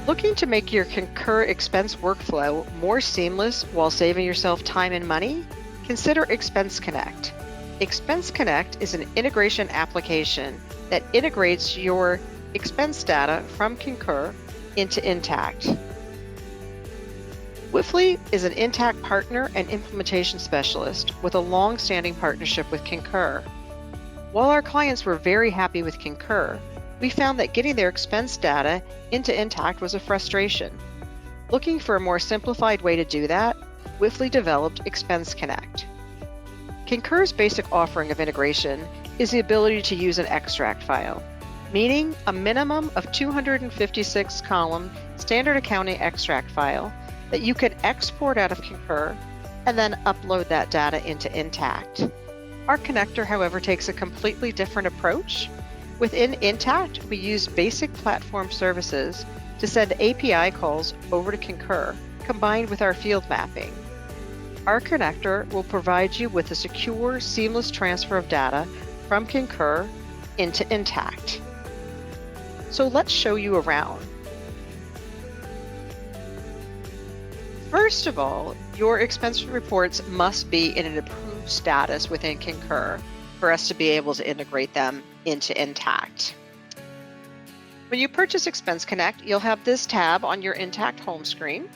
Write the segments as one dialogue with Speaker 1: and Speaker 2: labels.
Speaker 1: Looking to make your Concur expense workflow more seamless while saving yourself time and money? Consider ExpenseConnect. ExpenseConnect is an integration application that integrates your expense data from Concur into Intacct. Wipfli is an Intacct partner and implementation specialist with a long-standing partnership with Concur. While our clients were very happy with Concur, we found that getting their expense data into Intacct was a frustration. Looking for a more simplified way to do that, Wipfli developed ExpenseConnect. Concur's basic offering of integration is the ability to use an extract file, meaning a minimum of 256-column standard accounting extract file that you can export out of Concur and then upload that data into Intacct. Our connector, however, takes a completely different approach. Within Intacct, we use basic platform services to send API calls over to Concur, combined with our field mapping. Our connector will provide you with a secure, seamless transfer of data from Concur into Intacct. So let's show you around. First of all, your expense reports must be in an approved status within Concur for us to be able to integrate them into Intacct. When you purchase ExpenseConnect, you'll have this tab on your Intacct home screen.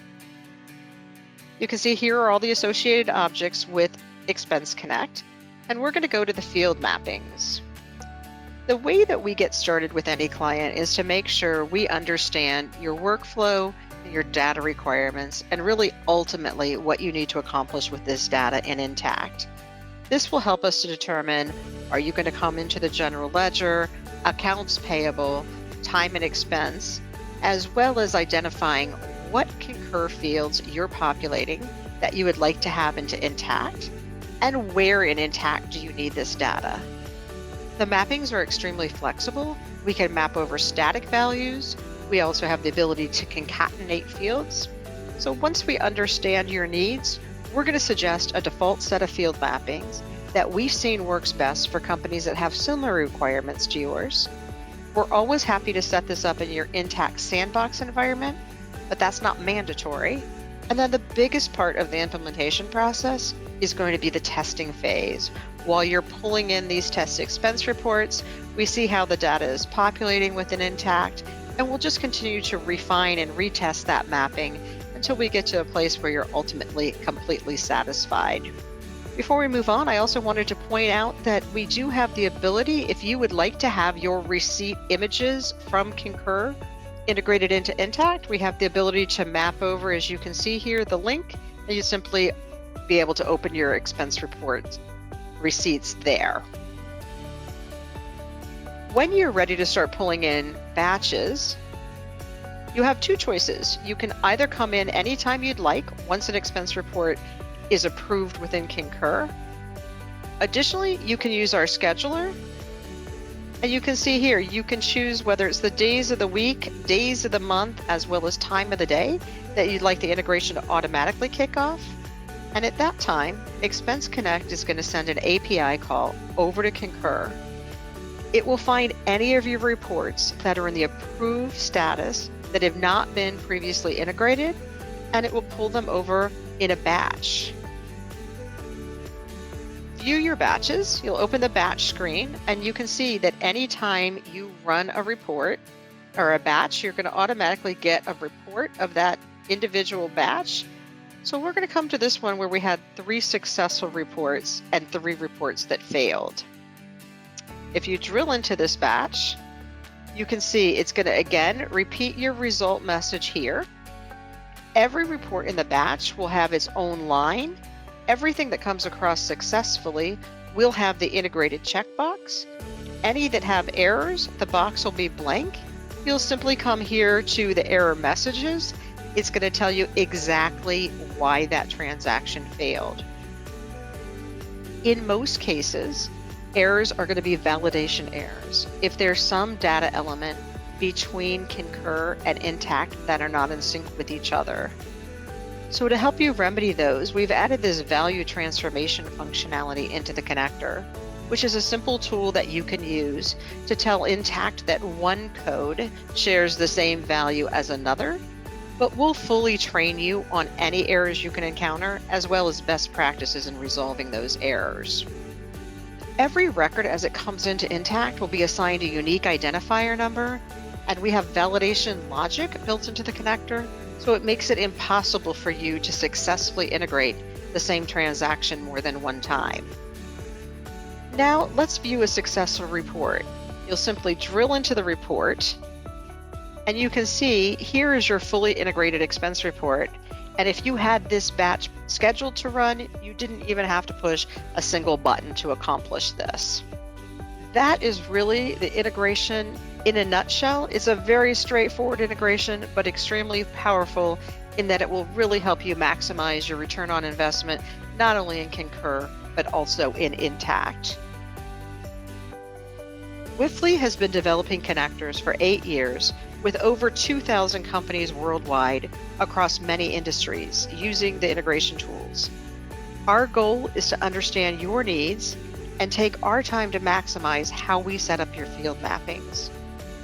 Speaker 1: You can see here are all the associated objects with ExpenseConnect, and we're going to go to the field mappings. The way that we get started with any client is to make sure we understand your workflow, your data requirements, and really ultimately what you need to accomplish with this data in Intacct. This will help us to determine, are you going to come into the general ledger, accounts payable, time and expense, as well as identifying what Concur fields you're populating that you would like to have into Intacct, and where in Intacct do you need this data. The mappings are extremely flexible. We can map over static values. We also have the ability to concatenate fields. So once we understand your needs, we're going to suggest a default set of field mappings that we've seen works best for companies that have similar requirements to yours. We're always happy to set this up in your Intacct sandbox environment, but that's not mandatory. And then the biggest part of the implementation process is going to be the testing phase. While you're pulling in these test expense reports, we see how the data is populating within Intacct, and we'll just continue to refine and retest that mapping until we get to a place where you're ultimately completely satisfied. Before we move on, I also wanted to point out that we do have the ability, if you would like to have your receipt images from Concur integrated into Intacct, we have the ability to map over, as you can see here, the link, and you simply be able to open your expense report receipts there. When you're ready to start pulling in batches, you have two choices. You can either come in anytime you'd like once an expense report is approved within Concur. Additionally, you can use our scheduler, and you can see here, you can choose whether it's the days of the week, days of the month, as well as time of the day that you'd like the integration to automatically kick off. And at that time, ExpenseConnect is going to send an API call over to Concur. It will find any of your reports that are in the approved status that have not been previously integrated, and it will pull them over in a batch. View your batches. You'll open the batch screen, and you can see that anytime you run a report or a batch, you're going to automatically get a report of that individual batch. So we're going to come to this one where we had 3 successful reports and 3 reports that failed. If you drill into this batch, you can see it's going to again repeat your result message here. Every report in the batch will have its own line. Everything that comes across successfully will have the integrated checkbox. Any that have errors, the box will be blank. You'll simply come here to the error messages. It's going to tell you exactly why that transaction failed. In most cases, errors are going to be validation errors. If there's some data element between Concur and Intacct that are not in sync with each other. So to help you remedy those, we've added this value transformation functionality into the connector. which is a simple tool that you can use to tell Intacct that one code shares the same value as another, but we'll fully train you on any errors you can encounter, as well as best practices in resolving those errors. Every record as it comes into Intacct will be assigned a unique identifier number, and we have validation logic built into the connector, so it makes it impossible for you to successfully integrate the same transaction more than one time. Now let's view a successful report. You'll simply drill into the report, and you can see here is your fully integrated expense report. And if you had this batch scheduled to run, you didn't even have to push a single button to accomplish this. That is really the integration in a nutshell. It's a very straightforward integration, but extremely powerful in that it will really help you maximize your return on investment, not only in Concur, but also in Intacct. Wipfli has been developing connectors for 8 years with over 2,000 companies worldwide across many industries using the integration tools. Our goal is to understand your needs and take our time to maximize how we set up your field mappings.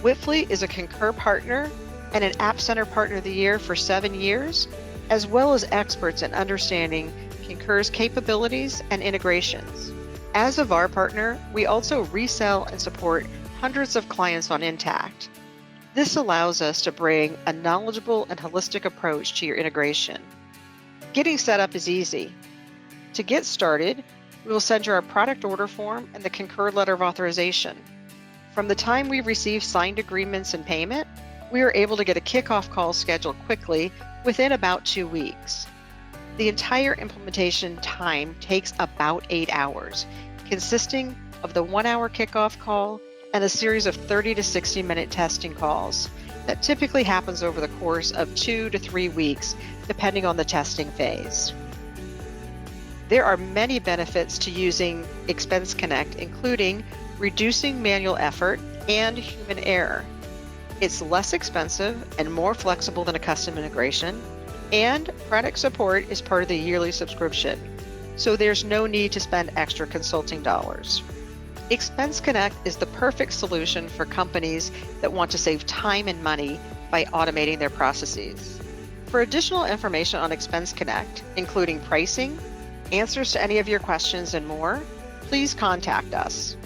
Speaker 1: Wipfli is a Concur partner and an App Center Partner of the Year for 7 years, as well as experts in understanding Concur's capabilities and integrations. As a VAR partner, we also resell and support hundreds of clients on Intacct. This allows us to bring a knowledgeable and holistic approach to your integration. Getting set up is easy. To get started, we will send you our product order form and the Concur letter of authorization. From the time we receive signed agreements and payment, we are able to get a kickoff call scheduled quickly within about 2 weeks. The entire implementation time takes about 8 hours, consisting of the 1-hour kickoff call and a series of 30 to 60-minute testing calls that typically happens over the course of 2 to 3 weeks, depending on the testing phase. There are many benefits to using ExpenseConnect, including reducing manual effort and human error. It's less expensive and more flexible than a custom integration, and product support is part of the yearly subscription, so there's no need to spend extra consulting dollars. ExpenseConnect is the perfect solution for companies that want to save time and money by automating their processes. For additional information on ExpenseConnect, including pricing, answers to any of your questions, and more, please contact us.